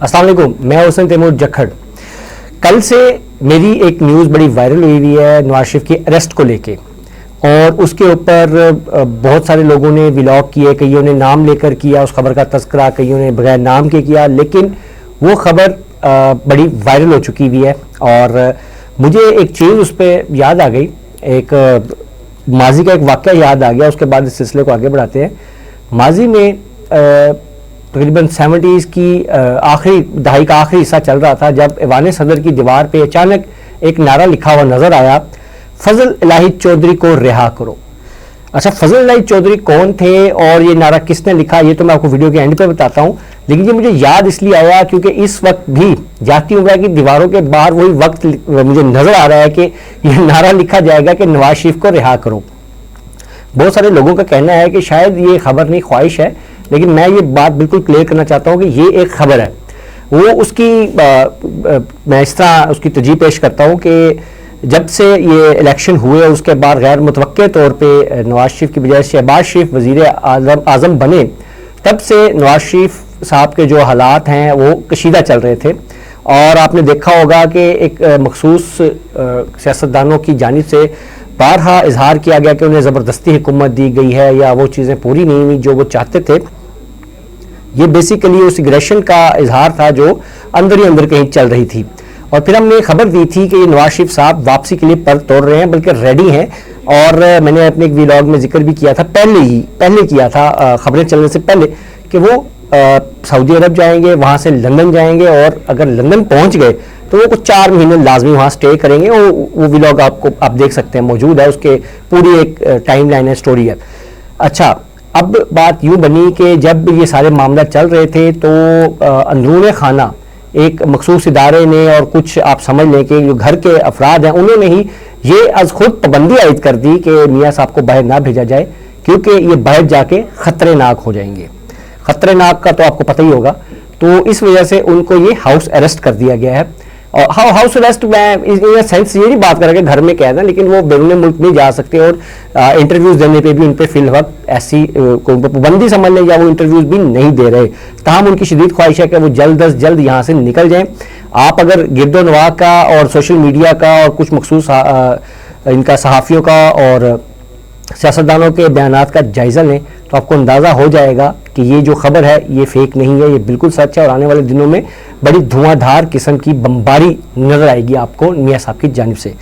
अस्सलाम वालेकुम, मैं हुसैन तैमूर जखड़। कल से मेरी एक न्यूज़ बड़ी वायरल हुई है नवाज शरीफ की अरेस्ट को लेके, और उसके ऊपर बहुत सारे लोगों ने व्लॉग किए, कईयों ने नाम लेकर किया उस खबर का तस्करा, कईयों ने बगैर नाम के किया, लेकिन वो खबर बड़ी वायरल हो चुकी हुई है। और मुझे एक चीज़ उस पर याद आ गई, एक माजी का एक वाक़या याद आ गया, उसके बाद इस सिलसिले को आगे बढ़ाते हैं। माजी में तकरीबन 70s की आखिरी दहाई का आखिरी हिस्सा चल रहा था, जब ऐवान सदर की दीवार पे अचानक एक नारा लिखा हुआ नजर आया, फजल इलाही चौधरी को रिहा करो। अच्छा, फजल इलाही चौधरी कौन थे और ये नारा किसने लिखा, ये तो मैं आपको वीडियो के एंड पे बताता हूँ, लेकिन ये मुझे याद इसलिए आया क्योंकि इस वक्त भी जाती उम्र की दीवारों के बाहर वही वक्त मुझे नजर आ रहा है कि यह नारा लिखा जाएगा कि नवाज शरीफ को रिहा करो। बहुत सारे लोगों का कहना है कि शायद ये खबर नहीं, ख्वाहिश है, लेकिन मैं ये बात बिल्कुल क्लियर करना चाहता हूँ कि ये एक खबर है। वो उसकी मैं इस तरह उसकी तर्जीह पेश करता हूँ कि जब से ये इलेक्शन हुए उसके बाद गैर मुतवक्के तौर पे नवाज शरीफ की बजाय शहबाज शरीफ वज़ीर आज़म बने, तब से नवाज शरीफ साहब के जो हालात हैं वो कशीदा चल रहे थे। और आपने देखा होगा कि एक मखसूस सियासतदानों की जानिब से बारहा इजहार किया गया कि उन्हें ज़बरदस्ती हुकूमत दी गई है या वो चीज़ें पूरी नहीं हुई जो वो चाहते थे। ये बेसिकली उस एग्रेशन का इजहार था जो अंदर ही अंदर कहीं चल रही थी। और फिर हमने खबर दी थी कि ये नवाज शरीफ साहब वापसी के लिए पर तोड़ रहे हैं, बल्कि रेडी हैं। और मैंने अपने एक व्लॉग में जिक्र भी किया था, पहले किया था खबरें चलने से पहले, कि वो सऊदी अरब जाएंगे, वहाँ से लंदन जाएंगे, और अगर लंदन पहुँच गए तो वो कुछ 4 महीने लाजमी वहाँ स्टे करेंगे। वो व्लॉग आप देख सकते हैं, मौजूद है, उसके पूरी एक टाइम लाइन है, स्टोरी है। अच्छा, अब बात यूँ बनी कि जब ये सारे मामला चल रहे थे तो अंदरूने खाना एक मखसूस इदारे ने और कुछ आप समझ लें कि जो घर के अफराद हैं उन्होंने ही ये अज खुद पाबंदी आयद कर दी कि मियाँ साहब को बाहर ना भेजा जाए, क्योंकि ये बाहर जाके खतरनाक हो जाएंगे। खतरनाक का तो आपको पता ही होगा, तो इस वजह से उनको ये हाउस अरेस्ट कर दिया गया है। और हाउस अरेस्ट मैं इन सेंस ये नहीं बात कर रहा कि घर में कैद है, लेकिन वो बैरून मुल्क नहीं जा सकते, और इंटरव्यूज देने पे भी उन पर फिलवक्त ऐसी कोई पाबंदी समझ लें या वो इंटरव्यूज भी नहीं दे रहे। ताहम उनकी शदीद ख्वाहिश है कि वो जल्द अज जल्द यहाँ से निकल जाएं। आप अगर गिरदो नवाह का और सोशल मीडिया का और कुछ मखसूस इनका सहाफ़ियों का और सियासतदानों के बयानात का जायज़ा लें तो आपको अंदाज़ा हो जाएगा कि ये जो खबर है ये फेक नहीं है, ये बिल्कुल सच है। और आने वाले दिनों में बड़ी धुआंधार किस्म की बमबारी नजर आएगी आपको मियाँ साहब की जानिब से।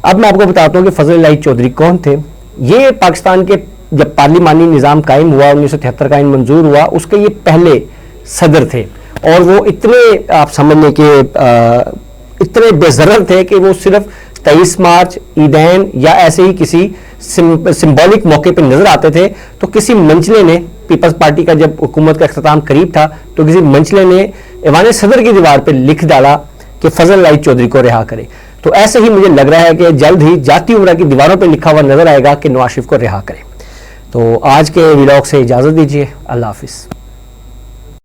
अब मैं आपको बताता हूँ कि फजल इलाही चौधरी कौन थे। ये पाकिस्तान के जब पार्लिमानी निज़ाम कायम हुआ, 1973 का इन मंजूर हुआ, उसके ये पहले सदर थे। और वो इतने आप समझ लें कि इतने बेज़रर थे कि वो सिर्फ 23 मार्च, ईदैन या ऐसे ही किसी सिंबॉलिक मौके पर नजर आते थे। तो किसी मंचले ने, पीपल्स पार्टी का जब हुकूमत का इख्तिताम करीब था, तो किसी मंचले ने ऐवान सदर की दीवार पर लिख डाला कि फजल इलाही चौधरी को रिहा करे। तो ऐसे ही मुझे लग रहा है कि जल्द ही जाती उम्र की दीवारों पर लिखा हुआ नजर आएगा कि नवाज शरीफ को रिहा करें। तो आज के व्लॉग से इजाजत दीजिए, अल्लाह हाफिज़।